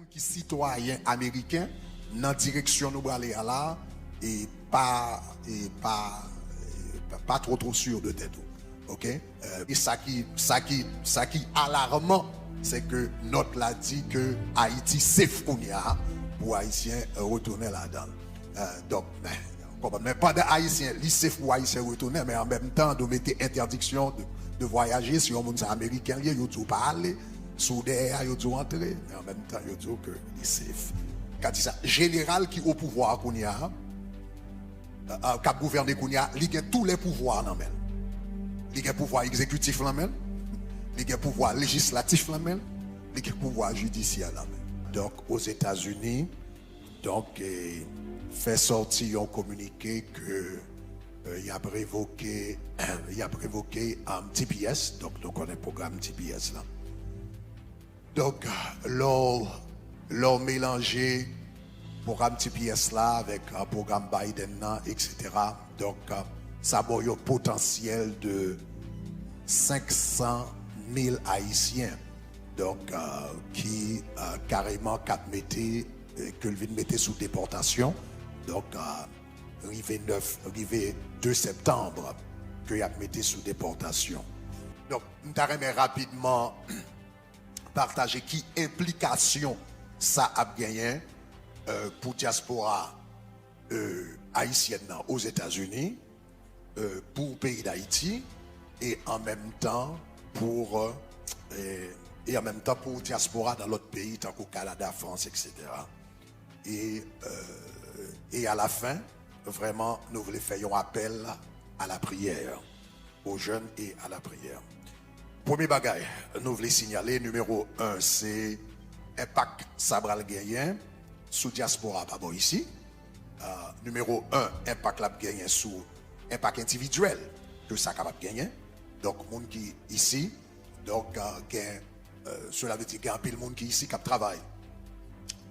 Qui citoyen américain dans direction nous aller à là et pas trop sûr de tête. OK? Et ça qui alarmant, c'est que notre l'a dit que Haïti safe pour Haïtiens retourner là-dedans. Donc mais pas de Haïtiens, li safe pour Haïtiens retourner, mais en même temps de mettre interdiction de voyager si on est américain, il y a tout pas aller. Sous derrière, il doit entrer, mais en même temps, il dit que c'est safe. Quand il ça, général qui au pouvoir qu'on y a, qui a gouverné qu'on y a, il a tous les pouvoirs dans même. Il a pouvoir exécutif dans même, il a pouvoir législatif dans même, il a pouvoir judiciaire dans même. Donc aux États-Unis, donc fait sortir un communiqué que il a révoqué un TPS, donc nous connaissons le programme TPS là. Donc, l'on mélangé programme TPS là avec un programme Biden là, etc. Donc, ça a un potentiel de 500 000 Haïtiens. Donc, qui carrément que le mettait sous déportation. Donc, arrivé 2 septembre, que y a mis sous déportation. Donc, nous t'arrêtons rapidement partager qui implication ça a gagné pour diaspora haïtienne aux États-Unis, pour le pays d'Haïti et en même temps pour diaspora dans l'autre pays, tant qu'au Canada, France, etc. Et à la fin, vraiment, nous voulons faire un appel à la prière, aux jeunes et à la prière. Premier bagage, nous voulons signaler, numéro 1, c'est impact Sabral Gayen sous diaspora, pas bon ici. Numéro 1, impact Lab Gayen sous impact individuel, que ça capable de gagner. Donc, monde qui ici, donc, cela veut dire qu'il y a un pile monde qui ici qui travaille.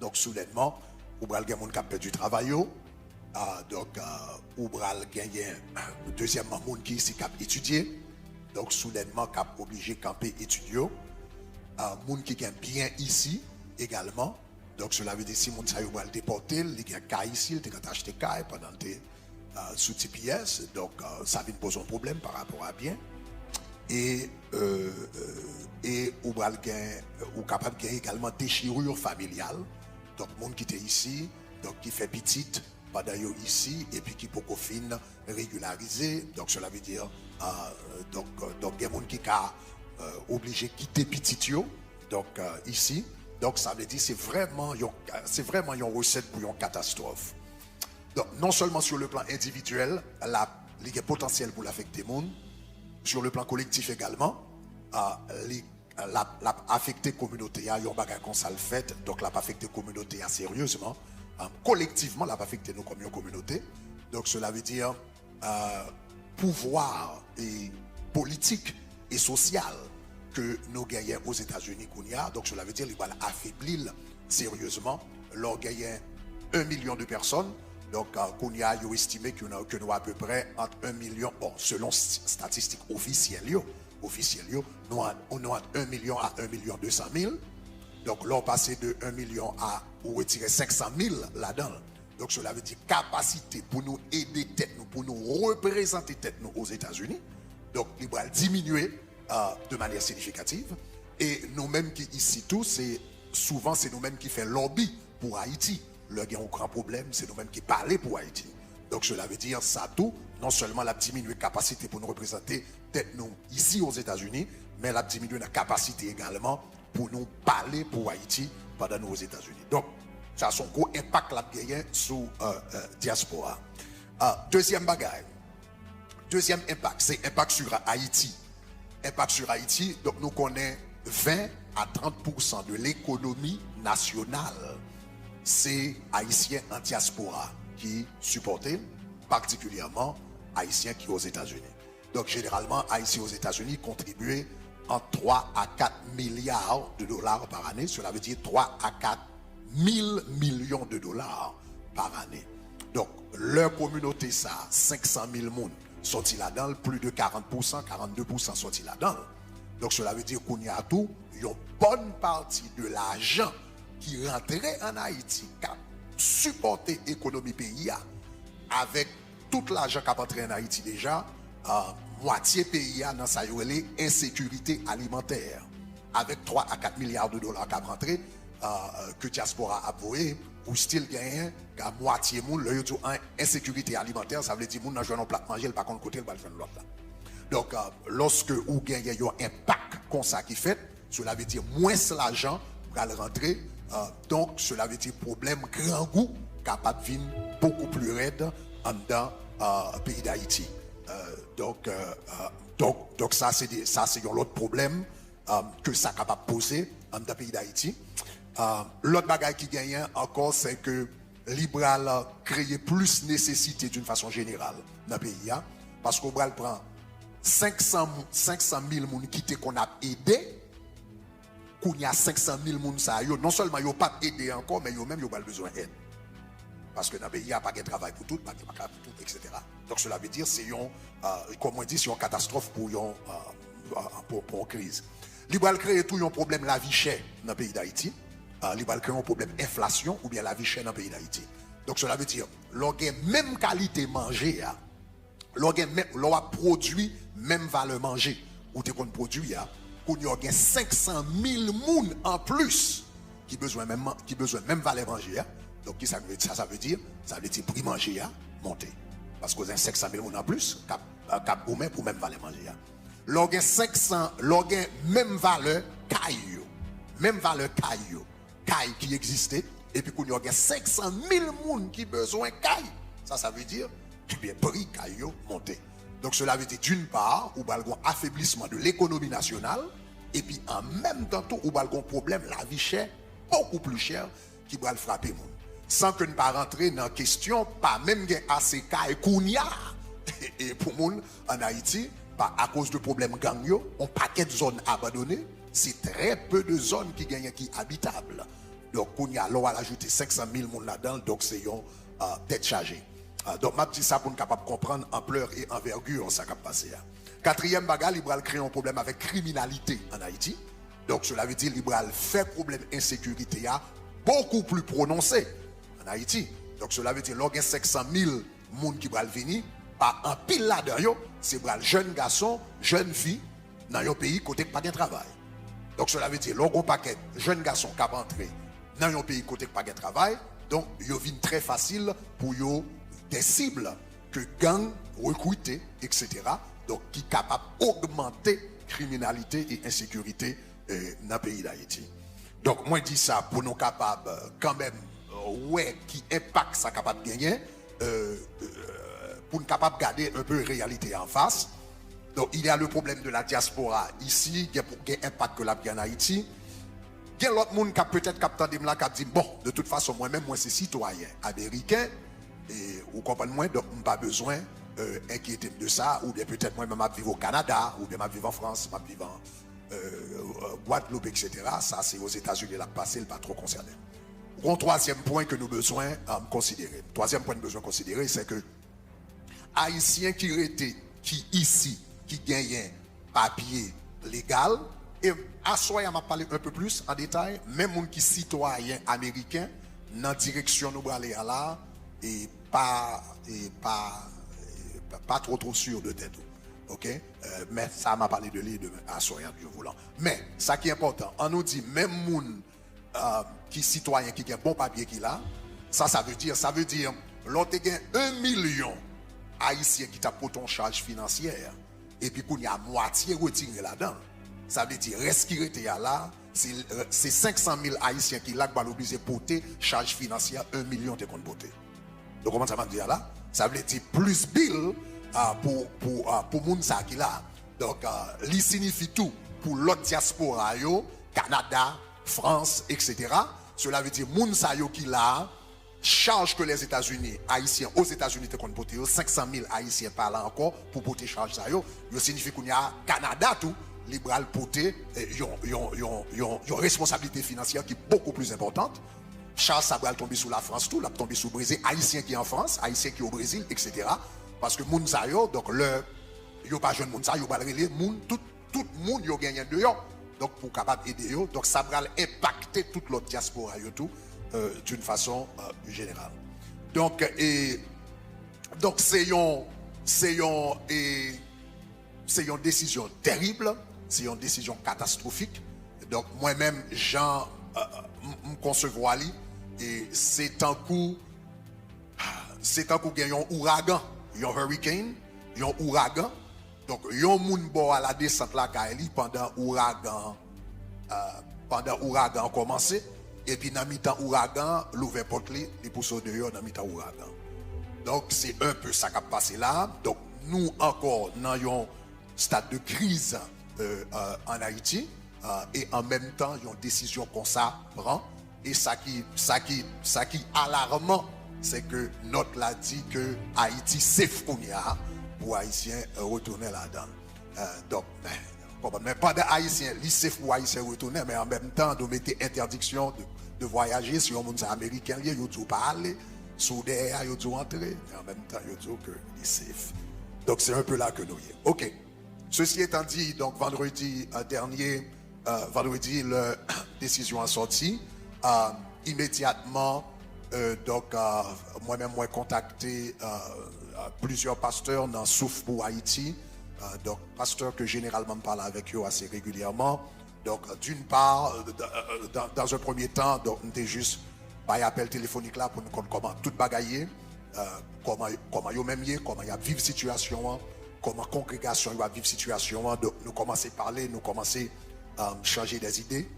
Donc, soudainement, ou bral gen monde qui a perdu travail. Donc, ou bral gagner, deuxièmement, monde qui ici qui a étudié. Donc, soudainement, cap obligé de camper étudier. Moun qui gagne bien ici également. Donc, cela veut dire si moun sa yo va le déporter, il y a un cas ici, il a acheté cas pendant tes sous TPS. Donc, ça vient poser un problème par rapport à bien. Et ou capable de gagner également déchirure familiale. Donc, moun qui était ici, donc qui fait petite pendant ici, et puis qui peut fin régulariser. Donc, cela veut dire donc il y a des gens qui sont obligés de quitter petit donc ici. Donc ça veut dire c'est vraiment une recette pour une catastrophe. Donc non seulement sur le plan individuel, il y a potentiel pour l'affecter monde, sur le plan collectif également, l'affecter communauté, il y a un bagage qu'on ça le fait, donc l'a affecté communauté sérieusement, collectivement l'a affecté nous comme une communauté. Donc cela veut dire pouvoir et politique et social que nous gagnons aux États-Unis qu'on y a. Donc cela veut dire qu'il va affaiblir sérieusement. Leur gagnons 1 million de personnes. Donc qu'on y a estimé que nous à peu près entre 1 million, bon, selon statistiques officielles, nous avons 1 million à 1 million 200 000. Donc l'on passé de 1 million à ou retirer 500 000 là-dedans. Donc cela veut dire capacité pour nous aider tête nous, pour nous représenter tête nous aux États-Unis. Donc il va diminuer de manière significative. Et nous-mêmes qui ici tous, c'est souvent c'est nous-mêmes qui fait lobby pour Haïti. Le gain au grand problème, c'est nous-mêmes qui parlons pour Haïti. Donc cela veut dire ça tout, non seulement la diminuer capacité pour nous représenter tête nous ici aux États-Unis, mais la diminuer la capacité également pour nous parler pour Haïti pendant nous aux États-Unis. Donc ça a son gros impact la gagnant sur diaspora. Deuxième bagage. Deuxième impact, c'est impact sur Haïti. Impact sur Haïti, donc nous connaissons 20 à 30% de l'économie nationale. C'est Haïtiens en diaspora qui supportent, particulièrement Haïtiens qui sont aux États-Unis. Donc généralement, Haïtiens aux États-Unis contribuent entre 3 à 4 milliards de dollars par année. Cela veut dire 3 à 4 000 millions de dollars par année. Donc, leur communauté, ça, 500 000 personnes sont là-dedans, plus de 40%, 42% sont là-dedans. Donc, cela veut dire qu'on y a tout, une bonne partie de l'argent qui rentrait en Haïti, qui a supporté l'économie pays avec tout l'argent qui a entré en Haïti déjà, moitié pays dans sa insécurité alimentaire. Avec 3 à 4 milliards de dollars qui a rentré, que diaspora a voué, ou style gagnant, qu'à moitié moun, le yo en insécurité alimentaire, ça veut dire moun nan joué un plat manger, par contre côté le va faire l'autre là. Donc lorsque ou gagnez un impact comme ça qui fait, cela veut dire moins l'argent pour rentrer, donc cela veut dire problème grand goût capable de venir beaucoup plus raide en dedans pays d'Haïti. Donc ça c'est un autre problème que ça capable de poser en dedans pays d'Haïti. L'autre bagaille qui gagne encore, c'est que Libral crée plus nécessité d'une façon générale dans le pays. Parce qu'on prend 500 000 personnes qu'on a aidé, qu'on y a 500 000 personnes, non seulement ils n'ont pas aidé encore, mais ils ont même besoin d'aide. Parce que dans le pays, il n'y a pas de travail pour tout, pas de travail pour tout, etc. Donc cela veut dire que c'est une catastrophe pour une crise. Libral crée tout un problème la vie chère dans le pays d'Haïti. Libral crée un problème inflation ou bien la vie chère dans le pays d'Haïti. Donc cela veut dire l'on a même qualité manger, l'on a produit même valeur manger ou te qu'on produit, qu'on y a 500 000 personnes en plus qui besoin même valeur manger. Donc ça veut dire prix manger monter parce qu'on a 500 000 personnes en plus cap pour même valeur manger. L'on a 500, l'on a même valeur caillou, même valeur caillou qui existait, et puis qu'on y a 500 000 personnes qui besoin caille. Ça veut dire que bien prix caillou monté. Donc cela veut dire d'une part, ou un affaiblissement de l'économie nationale, et puis en même temps, ou un problème, la vie chère, beaucoup plus chère, qui va le frapper. Sans que ne pas rentrer dans la question, pas même assez caille kounia, et pour moun en Haïti, à cause de problèmes gang yo, on paquet de zones abandonnées, c'est très peu de zones qui gagnent qui habitables. Donc, on y a l'on va ajouter 500 000 personnes là-dedans, donc c'est une tête chargée. Donc, je dis ça pour nous capable comprendre ampleur et envergure ça qui a passé. Quatrième bagage, Libral crée un problème avec criminalité en Haïti. Donc, cela veut dire Libral fait problème insécurité beaucoup plus prononcé en Haïti. Donc, cela veut dire l'on a 500 000 personnes qui vont venir, par un pile là-dedans, c'est pour les jeunes garçons, jeunes filles, dans un pays côté pas de travail. Donc cela veut dire, l'on paquet jeunes garçons qui vont entrer dans un pays côté pas de travail, donc ils viennent très facile pour des cibles que gang, recruter, etc. Donc qui sont capables d'augmenter la criminalité et l'insécurité dans le pays d'Haïti. Donc moi je dis ça pour nous capables quand même, qui impact ça capable de gagner. Pour nous capables de garder un peu la réalité en face. Donc, il y a le problème de la diaspora ici, il y a un impact que la vie en Haïti. Il y a l'autre monde qui peut-être dit, bon, de toute façon, moi-même, moi, c'est citoyen américain, et vous comprenez, moi, donc, je n'ai pas besoin d'inquiéter de ça, ou bien peut-être moi-même, je vivre au Canada, ou bien je vivre en France, je vivre en Guadeloupe, etc. Ça, c'est aux États-Unis, là, passé, le pas trop concerné. Un troisième point que nous avons besoin de considérer. Troisième point que nous avons besoin de considérer, c'est que Haïtiens qui ici, qui gagnent papier légal, et à soi, on m'a parlé un peu plus en détail, même gens qui citoyens américains, dans la direction nous aller à là, et pas trop sûr de tête. Ok? Mais ça m'a parlé de lui à soi, Dieu voulant. Mais, ça qui est important, on nous dit, même gens qui citoyens qui ont bon papier qui là, ça veut dire, l'autre gagne 1 million Haïtiens qui t'a pour ton charge financière, et puis qu'on y a moitié retiré là-dedans. Ça veut dire, reste qui était là, c'est 500 000 Haïtiens qui là qui obligé de porter charge financière 1 million de compte porter. Donc comment ça va dire là? Ça veut dire plus bill pour moun sa qui là. Donc il signifie tout pour l'autre diaspora yo, Canada, France, etc. Cela veut dire moun sa yo qui là charge que les États-Unis, Haïtiens aux États-Unis te compte porter 500 000 Haïtiens par là encore pour porter charge ça yo. Yo signifie qu'on y a Canada tout libéral porter une responsabilité financière qui est beaucoup plus importante. Charles ça va tomber sous la France tout, là tomber sous le Brésil, Haïtiens qui est en France, Haïtiens qui est au Brésil, etc. Parce que moun sa yo, donc le yo pas jeune moun sa yo va relé moun tout moun yo gagne de yo donc pour capable aider eux. Donc ça va impacter toute l'autre diaspora tout d'une façon générale. Donc c'est une décision terrible, c'est une décision catastrophique. Donc moi-même Jean me concevoir et c'est un coup qu'il y a un ouragan, un hurricane, un ouragan. Donc yon moun bo à la descente la Kaili pendant ouragan commencé et puis dans mi-temps ouragan l'ouvert porte les poussons dehors dans mi-temps ouragan. Donc c'est un peu ça qui a passé là. Donc nous encore dans un stade de crise en Haïti et en même temps une décision qu'on ça prend et ça qui alarmant c'est que notre l'a dit que Haïti safe pour Haïtiens retourner là-dedans. Donc mais pas de Haïtiens, li safe pour Haïtiens retourner mais en même temps nous mettez interdiction de voyager si on monde américain lié yo tout parler sous derrière yo tout entrer mais en même temps yo tout que li safe. Donc c'est un peu là que nous y est. OK. Ceci étant dit, donc vendredi dernier, la décision a sorti. Immédiatement, moi-même, moi contacté plusieurs pasteurs dans Souffle pour Haïti. Donc, pasteurs que généralement je parle avec eux assez régulièrement. Donc, d'une part, dans un premier temps, donc, on était juste par appel téléphonique là pour nous comprendre comment tout bagailler, comment yo même comment y a vivre situation. Comment congrégation va vivre situation, donc nous commençons à parler, nous commençons à changer des idées.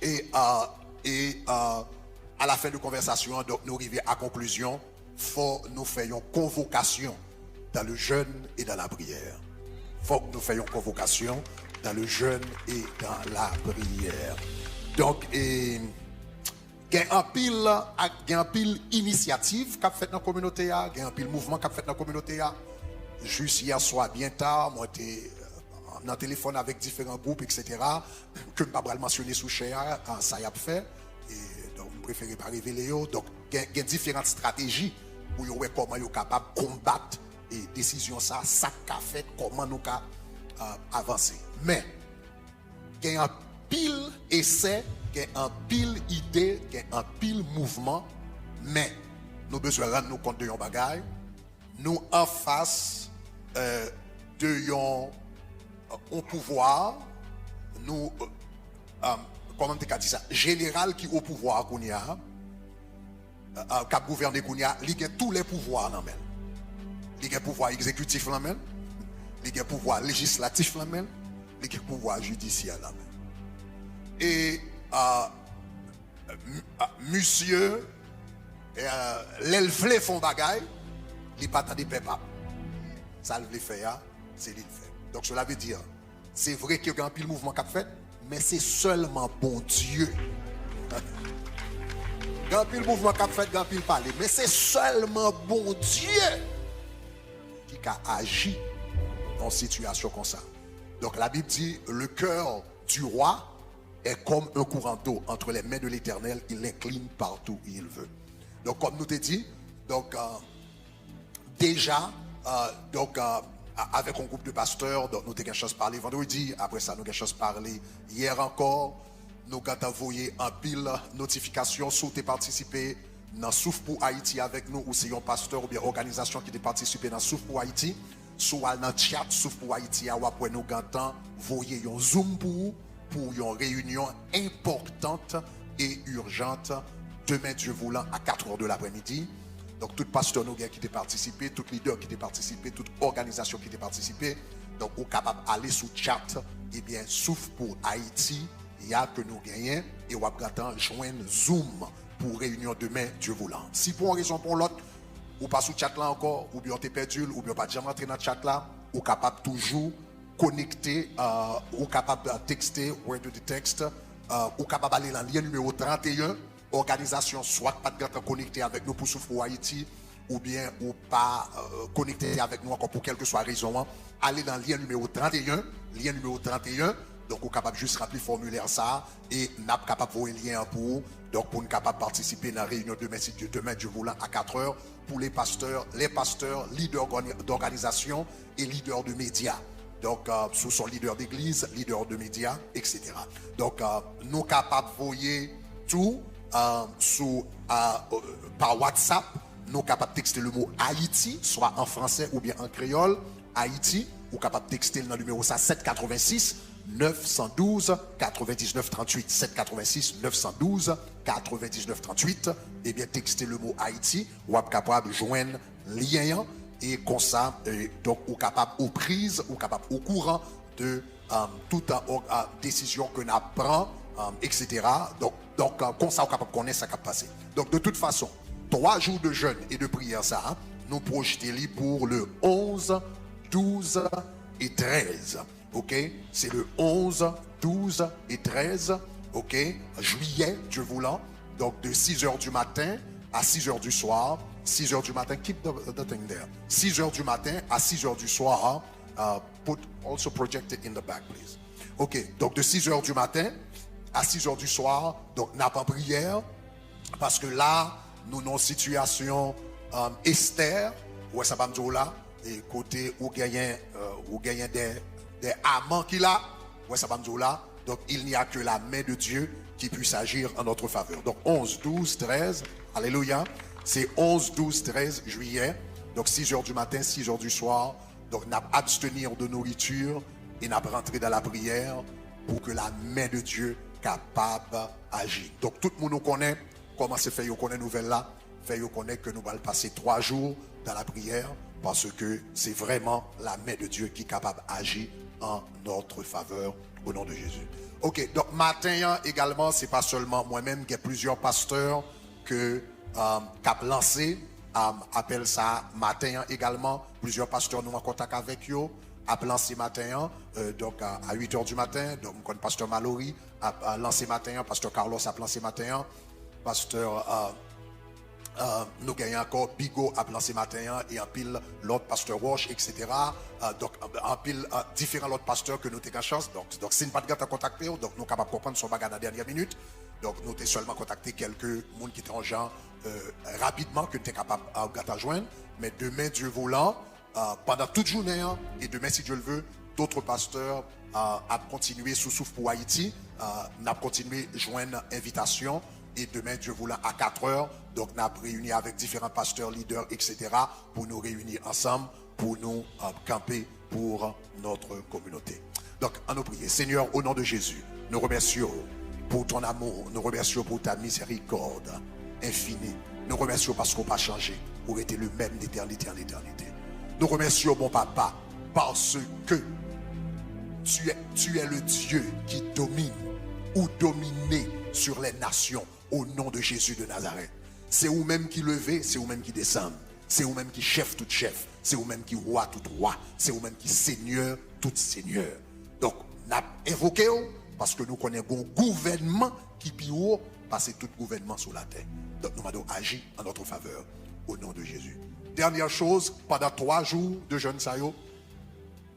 Et à la fin de la conversation, donc nous arrivons à la conclusion, il faut que nous fassions convocation dans le jeûne et dans la prière. Il faut que nous fassions convocation dans le jeûne et dans la prière. Donc, il y a un pile initiative qui a fait dans la communauté, il y a un pile mouvement qui a fait dans la communauté. Juste hier soir, bien tard, moi j'étais dans le téléphone avec différents groupes, etc. Que je ne peux pas mentionner sous cher, ça y a fait. Et donc, je préfère pas révéler. Donc, il y a différentes stratégies pour voir comment nous sommes capables de combattre et décision ça qu'a fait, comment nous sommes avancer. Mais, il y a un pile essai, il y a un pile idée, il y a un pile mouvement, mais nous avons besoin de rendre nous compte de nos bagages. Nous en face de un pouvoir, nous, comment on dit ça, général qui au pouvoir qu'on y a, qui a gouverné qu'on y a, il y a tous les pouvoirs dans même. Il y a pouvoir exécutif dans même, il y a pouvoir législatif dans même, il y a pouvoir judiciaire dans même. Et monsieur, l'elflé font bagaille. Il n'y a pas de peuple. Ça le fait, c'est lui le fait. Donc cela veut dire, c'est vrai qu'il y a un pile mouvement qui a fait, mais c'est seulement bon Dieu. Il y a un pile mouvement qui a fait, il y a un pile parler, mais c'est seulement bon Dieu qui a agi dans une situation comme ça. Donc la Bible dit, le cœur du roi est comme un courant d'eau entre les mains de l'Éternel, il l'incline partout où il veut. Donc comme nous t'ai dit, donc déjà, avec un groupe de pasteurs, donc nous avons quelque chose parler vendredi, après ça nous avons quelque chose parler hier encore, nous avons envoyé un pile notification si tu participé dans Souffle pour Haïti avec nous, ou c'est un pasteur ou bien organisation qui a participé dans Souffle pour Haïti, soit dans le chat Souffle pour Haïti, après nous avons envoyé un Zoom pour une réunion importante et urgente demain Dieu voulant à 4h de l'après-midi. Donc, tout pasteur qui a participé, tout leader qui a participé, toute organisation qui a participé, donc, on est capable d'aller sous chat, et bien, Souffle pour Haïti, il y a que nous gagnons, et on va joindre Zoom pour réunion demain, Dieu voulant. Si pour une raison pour l'autre, ou pas sous chat là encore, ou bien on t'est perdu, ou bien pas jamais rentrer dans le chat là, on est capable toujours connecter, ou capable de texter, word to the text, ou capable d'aller dans le lien numéro 31. Organisation soit pas de connecté avec nous pour Souffle pour Haïti ou bien ou pas connecté avec nous encore pour quelque soit raison, allez dans le lien numéro 31, donc on est capable juste remplir le formulaire ça et n'a pas capable voir un lien pour donc pour nous capable participer dans la réunion demain Dieu voulant à 4h pour les pasteurs, leaders d'organisation et leaders de médias. donc sous son leader d'église, leader de médias, etc. Donc nous capables de voyer tout par WhatsApp, nous capables de texter le mot Haïti, soit en français ou bien en créole, Haïti, ou capable de texter le numéro 786 912 99 38 786 912 99 38 et bien texter le mot Haïti ou capable de joindre lien et comme ça donc ou capable aux prises ou capable au courant de toute décision que nous prend etc. donc comme ça on capable de connaître ça qui a passé. Donc de toute façon 3 jours de jeûne et de prière ça nous projetons pour le 11 12 et 13. Ok, c'est le 11, 12 et 13, ok, juillet, Dieu voulant, donc de 6h du matin à 6h du soir, 6h du matin, keep the thing there, 6h du matin à 6h du soir, put also project it in the back, please. Ok, donc de 6h du matin à 6h du soir, donc n'a pas prière, parce que là, nous avons une situation Esther, où ça va me dire là, et côté où gagne des amants qu'il a, ouais, ça va me dire là. Donc il n'y a que la main de Dieu qui puisse agir en notre faveur. Donc 11, 12, 13, alléluia. C'est 11, 12, 13 juillet. Donc 6h du matin, 6h du soir. Donc n'a abstenir de nourriture et n'a rentrer dans la prière pour que la main de Dieu capable agir. Donc tout le monde nous connaît comment c'est fait, on connaît nouvelle là. Fait on connaît que nous allons passer 3 jours dans la prière parce que c'est vraiment la main de Dieu qui est capable d'agir en notre faveur au nom de Jésus. Ok, donc matin également, c'est pas seulement moi-même, il y a plusieurs pasteurs que cap lancé, appelle ça matin également, plusieurs pasteurs nous en contact avec eux, a lancé matin, donc à 8h du matin, donc comme pasteur Mallory a lancé matin, pasteur Carlos a lancé matin, pasteur nous gagnons encore Bigot à plan ce matin et en pile l'autre pasteur Walsh, etc. Donc en pile différents autres pasteurs que nous avons chance. Donc si nous n'avons pas de contacter, donc nous sommes capables de comprendre son bagage à la dernière minute. Donc nous avons seulement contacté quelques personnes qui étaient en gens rapidement que nous sommes capables de joindre. Mais demain, Dieu voulant, pendant toute journée, et demain, si Dieu le veut, d'autres pasteurs à continuer sous souffle pour Haïti, n'a continué joindre invitation. Et demain, Dieu voulant, à 4h, donc nous avons réuni avec différents pasteurs, leaders, etc. pour nous réunir ensemble, pour nous camper pour notre communauté. Donc, en nous prier. Seigneur, au nom de Jésus, nous remercions pour ton amour, nous remercions pour ta miséricorde infinie. Nous remercions parce qu'on n'a pas changé, pour être le même d'éternité en éternité. Nous remercions, mon papa, parce que tu es le Dieu qui domine ou dominé sur les nations. Au nom de Jésus de Nazareth. C'est vous-même qui levez, c'est vous-même qui descend. C'est vous-même qui chef tout chef. C'est vous-même qui roi tout roi. C'est vous-même qui seigneur tout seigneur. Donc, nous avons invoqué parce que nous connaissons un gouvernement qui est haut, parce que tout gouvernement sur la terre. Donc, nous avons agi en notre faveur. Au nom de Jésus. Dernière chose, pendant 3 jours de jeûne,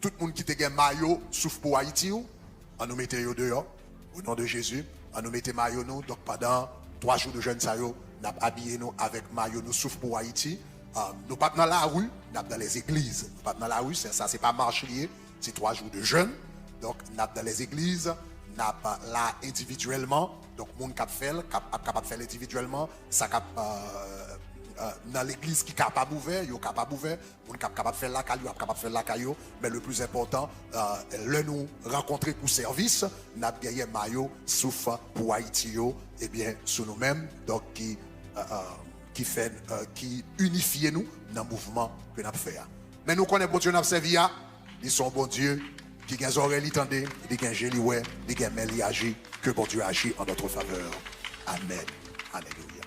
tout le monde qui te maillot souffle pour Haïti, on nous mettait dehors. Au nom de Jésus, on nous mettait maillot nous. Donc, pendant 3 jours de jeûne, nous avons habillé nous avec maillot nous souffle pour Haïti. Nous pas dans la rue, nous sommes dans les églises. Nous pas dans la rue, ça c'est pas marché, c'est 3 jours de jeûne. Donc nous sommes dans les églises, nous sommes là individuellement. Donc monde capable de faire individuellement, ça dans l'église qui est capable ouvert, yo capable ouvert, on est capable de faire la caillou, capable de faire la caillou, mais le plus important, le nous rencontrer pour service, n'a gagné maillot sauf pour Haïti et bien sur nous-mêmes, donc qui unifie nous dans le mouvement que nous avons fait. Mais nous connaissons bon Dieu, nous avons servi, ils sont bon Dieu, qui a des oreilles, ils tendent, qui a un génie, qui a un mail, agit, que bon Dieu agit en notre faveur. Amen. Alléluia.